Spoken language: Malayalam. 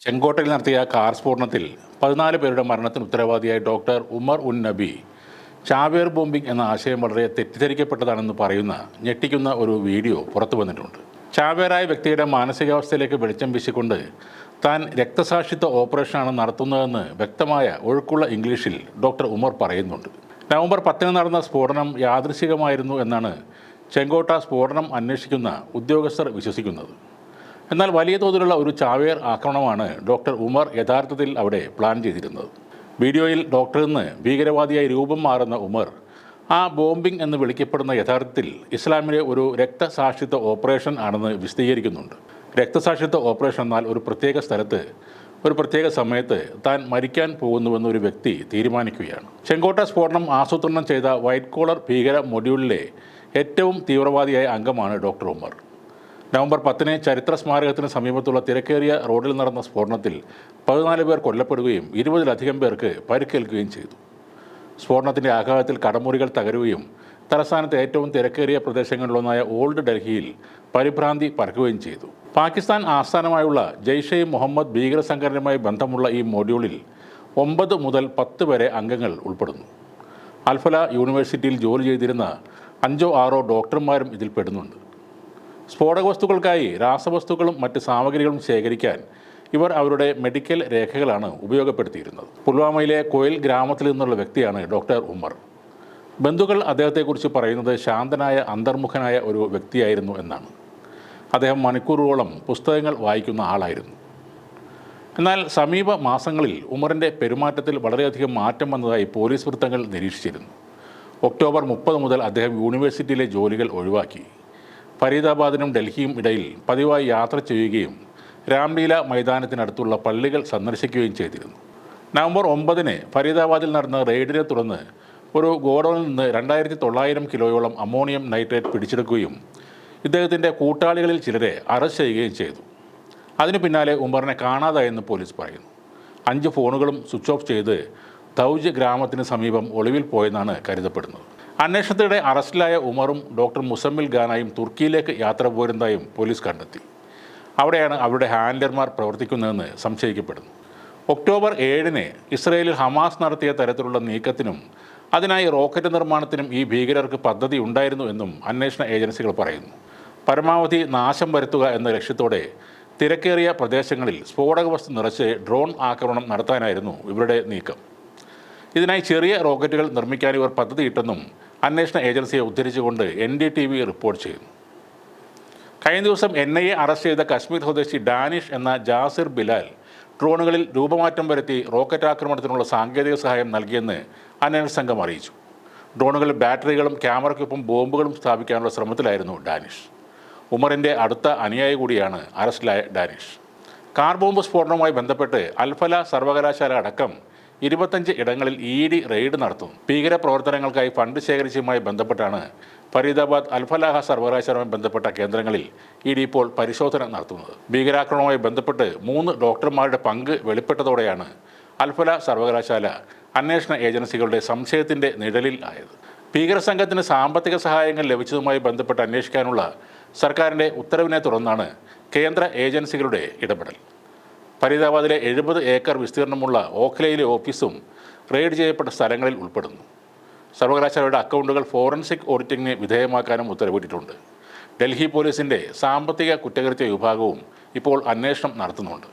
ചെങ്കോട്ടയിൽ നടത്തിയ കാർ സ്ഫോടനത്തിൽ 14 പേരുടെ മരണത്തിന് ഉത്തരവാദിയായ ഡോക്ടർ ഉമർ ഉൻ നബി ചാവേർ ബോംബിംഗ് എന്ന ആശയം വളരെ തെറ്റിദ്ധരിക്കപ്പെട്ടതാണെന്ന് പറയുന്ന ഞെട്ടിക്കുന്ന ഒരു വീഡിയോ പുറത്തു വന്നിട്ടുണ്ട്. ചാവേറായ വ്യക്തിയുടെ മാനസികാവസ്ഥയിലേക്ക് വെളിച്ചം വീശിക്കൊണ്ട് താൻ രക്തസാക്ഷിത്വ ഓപ്പറേഷനാണ് നടത്തുന്നതെന്ന് വ്യക്തമായ ഒഴുക്കുള്ള ഇംഗ്ലീഷിൽ ഡോക്ടർ ഉമർ പറയുന്നുണ്ട്. നവംബർ 10 നടന്ന സ്ഫോടനം യാദൃശ്ചികമായിരുന്നു എന്നാണ് ചെങ്കോട്ട സ്ഫോടനം അന്വേഷിക്കുന്ന ഉദ്യോഗസ്ഥർ വിശ്വസിക്കുന്നത്. എന്നാൽ വലിയ തോതിലുള്ള ഒരു ചാവേർ ആക്രമണമാണ് ഡോക്ടർ ഉമർ യഥാർത്ഥത്തിൽ അവിടെ പ്ലാൻ ചെയ്തിരുന്നത്. വീഡിയോയിൽ ഡോക്ടറിൽ നിന്ന് ഭീകരവാദിയായി രൂപം മാറുന്ന ഉമർ ആ ബോംബിംഗ് എന്ന് വിളിക്കപ്പെടുന്ന യഥാർത്ഥത്തിൽ ഇസ്ലാമിലെ ഒരു രക്തസാക്ഷിത്വ ഓപ്പറേഷൻ ആണെന്ന് വിശദീകരിക്കുന്നുണ്ട്. രക്തസാക്ഷിത്വ ഓപ്പറേഷൻ എന്നാൽ ഒരു പ്രത്യേക സ്ഥലത്ത് ഒരു പ്രത്യേക സമയത്ത് താൻ മരിക്കാൻ പോകുന്നുവെന്നൊരു വ്യക്തി തീരുമാനിക്കുകയാണ്. ചെങ്കോട്ട സ്ഫോടനം ആസൂത്രണം ചെയ്ത വൈറ്റ് കോളർ ഭീകര മൊഡ്യൂളിലെ ഏറ്റവും തീവ്രവാദിയായ അംഗമാണ് ഡോക്ടർ ഉമർ. നവംബർ 10 ചരിത്ര സ്മാരകത്തിന് സമീപത്തുള്ള തിരക്കേറിയ റോഡിൽ നടന്ന സ്ഫോടനത്തിൽ 14 പേർ കൊല്ലപ്പെടുകയും 20-ലധികം പേർക്ക് പരിക്കേൽക്കുകയും ചെയ്തു. സ്ഫോടനത്തിൻ്റെ ആഘാതത്തിൽ കടമുറികൾ തകരുകയും തലസ്ഥാനത്തെ ഏറ്റവും തിരക്കേറിയ പ്രദേശങ്ങളിലൊന്നായ ഓൾഡ് ഡൽഹിയിൽ പരിഭ്രാന്തി പരക്കുകയും ചെയ്തു. പാകിസ്ഥാൻ ആസ്ഥാനമായുള്ള ജെയ്ഷെ മുഹമ്മദ് ഭീകര സംഘടനയുമായി ബന്ധമുള്ള ഈ മൊഡ്യൂളിൽ 9 മുതൽ 10 വരെ അംഗങ്ങൾ ഉൾപ്പെടുന്നു. അൽഫല യൂണിവേഴ്സിറ്റിയിൽ ജോലി ചെയ്തിരുന്ന 5-6 ഡോക്ടർമാരും ഇതിൽ പെടുന്നുണ്ട്. സ്ഫോടക വസ്തുക്കൾക്കായി രാസവസ്തുക്കളും മറ്റ് സാമഗ്രികളും ശേഖരിക്കാൻ ഇവർ അവരുടെ മെഡിക്കൽ രേഖകളാണ് ഉപയോഗപ്പെടുത്തിയിരുന്നത്. പുൽവാമയിലെ കോയിൽ ഗ്രാമത്തിൽ നിന്നുള്ള വ്യക്തിയാണ് ഡോക്ടർ ഉമർ. ബന്ധുക്കൾ അദ്ദേഹത്തെക്കുറിച്ച് പറയുന്നത് ശാന്തനായ അന്തർമുഖനായ ഒരു വ്യക്തിയായിരുന്നു എന്നാണ്. അദ്ദേഹം മണിക്കൂറുകളോളം പുസ്തകങ്ങൾ വായിക്കുന്ന ആളായിരുന്നു. എന്നാൽ സമീപ മാസങ്ങളിൽ ഉമറിൻ്റെ പെരുമാറ്റത്തിൽ വളരെയധികം മാറ്റം വന്നതായി പോലീസ് വൃത്തങ്ങൾ നിരീക്ഷിച്ചിരുന്നു. ഒക്ടോബർ 30 മുതൽ അദ്ദേഹം യൂണിവേഴ്സിറ്റിയിലെ ജോലികൾ ഒഴിവാക്കി. ഫരീദാബാദിനും ഡൽഹിയും ഇടയിൽ പതിവായി യാത്ര ചെയ്യുകയും രാംലീല മൈതാനത്തിനടുത്തുള്ള പള്ളികൾ സന്ദർശിക്കുകയും ചെയ്തിരുന്നു. നവംബർ 9 ഫരീദാബാദിൽ നടന്ന റെയ്ഡിനെ തുടർന്ന് ഒരു ഗോഡൌണിൽ നിന്ന് 2900 കിലോയോളം അമോണിയം നൈട്രേറ്റ് പിടിച്ചെടുക്കുകയും ഇദ്ദേഹത്തിൻ്റെ കൂട്ടാളികളിൽ ചിലരെ അറസ്റ്റ് ചെയ്യുകയും ചെയ്തു. അതിനു പിന്നാലെ ഉമറിനെ കാണാതായെന്ന് പോലീസ് പറയുന്നു. 5 ഫോണുകളും സ്വിച്ച് ഓഫ് ചെയ്ത് ദൗജ് ഗ്രാമത്തിന് സമീപം ഒളിവിൽ പോയെന്നാണ് കരുതപ്പെടുന്നത്. അന്വേഷണത്തിനിടെ അറസ്റ്റിലായ ഉമറും ഡോക്ടർ മുസമ്മിൽ ഖാനായും തുർക്കിയിലേക്ക് യാത്ര പോരുന്നതായും പോലീസ് കണ്ടെത്തി. അവിടെയാണ് അവരുടെ ഹാൻഡലർമാർ പ്രവർത്തിക്കുന്നതെന്ന് സംശയിക്കപ്പെടുന്നു. ഒക്ടോബർ 7 ഇസ്രയേലിൽ ഹമാസ് നടത്തിയ തരത്തിലുള്ള നീക്കത്തിനും അതിനായി റോക്കറ്റ് നിർമ്മാണത്തിനും ഈ ഭീകരർക്ക് പദ്ധതി ഉണ്ടായിരുന്നു എന്നും അന്വേഷണ ഏജൻസികൾ പറയുന്നു. പരമാവധി നാശം വരുത്തുക എന്ന ലക്ഷ്യത്തോടെ തിരക്കേറിയ പ്രദേശങ്ങളിൽ സ്ഫോടക വസ്തു നിറച്ച് ഡ്രോൺ ആക്രമണം നടത്താനായിരുന്നു ഇവരുടെ നീക്കം. ഇതിനായി ചെറിയ റോക്കറ്റുകൾ നിർമ്മിക്കാൻ ഇവർ പദ്ധതിയിട്ടെന്നും അന്വേഷണ ഏജൻസിയെ ഉദ്ധരിച്ചുകൊണ്ട് NDTV റിപ്പോർട്ട് ചെയ്യുന്നു. കഴിഞ്ഞ ദിവസം NIA അറസ്റ്റ് ചെയ്ത കശ്മീർ സ്വദേശി ഡാനിഷ് എന്ന ജാസിർ ബിലാൽ ഡ്രോണുകളിൽ രൂപമാറ്റം വരുത്തി റോക്കറ്റ് ആക്രമണത്തിനുള്ള സാങ്കേതിക സഹായം നൽകിയെന്ന് അന്വേഷണ സംഘം അറിയിച്ചു. ഡ്രോണുകളിൽ ബാറ്ററികളും ക്യാമറയ്ക്കൊപ്പം ബോംബുകളും സ്ഥാപിക്കാനുള്ള ശ്രമത്തിലായിരുന്നു ഡാനിഷ്. ഉമറിൻ്റെ അടുത്ത അനുയായി കൂടിയാണ് അറസ്റ്റിലായ ഡാനിഷ്. കാർ ബോംബ് സ്ഫോടനവുമായി ബന്ധപ്പെട്ട് അൽഫല സർവകലാശാല അടക്കം 25 ഇടങ്ങളിൽ ED റെയ്ഡ് നടത്തുന്നു. ഭീകര പ്രവർത്തനങ്ങൾക്കായി ഫണ്ട് ശേഖരിച്ചതുമായി ബന്ധപ്പെട്ടാണ് ഫരീദാബാദ് അൽഫലാഹ സർവകലാശാലയുമായി ബന്ധപ്പെട്ട കേന്ദ്രങ്ങളിൽ ED ഇപ്പോൾ പരിശോധന നടത്തുന്നത്. ഭീകരാക്രമണവുമായി ബന്ധപ്പെട്ട് 3 ഡോക്ടർമാരുടെ പങ്ക് വെളിപ്പെട്ടതോടെയാണ് അൽഫല സർവകലാശാല അന്വേഷണ ഏജൻസികളുടെ സംശയത്തിൻ്റെ നിഴലിൽ ആയത്. ഭീകര സംഘത്തിന് സാമ്പത്തിക സഹായങ്ങൾ ലഭിച്ചതുമായി ബന്ധപ്പെട്ട് അന്വേഷിക്കാനുള്ള സർക്കാരിൻ്റെ ഉത്തരവിനെ തുടർന്നാണ് കേന്ദ്ര ഏജൻസികളുടെ ഇടപെടൽ. ഫരീദാബാദിലെ 70 ഏക്കർ വിസ്തീർണമുള്ള ഓഖ്ലയിലെ ഓഫീസും റെയ്ഡ് ചെയ്യപ്പെട്ട സ്ഥലങ്ങളിൽ ഉൾപ്പെടുന്നു. സർവകലാശാലയുടെ അക്കൗണ്ടുകൾ ഫോറൻസിക് ഓഡിറ്റിങ്ങിന് വിധേയമാക്കാനും ഉത്തരവിട്ടിട്ടുണ്ട്. ഡൽഹി പോലീസിൻ്റെ സാമ്പത്തിക കുറ്റകൃത്യ വിഭാഗവും ഇപ്പോൾ അന്വേഷണം നടത്തുന്നുണ്ട്.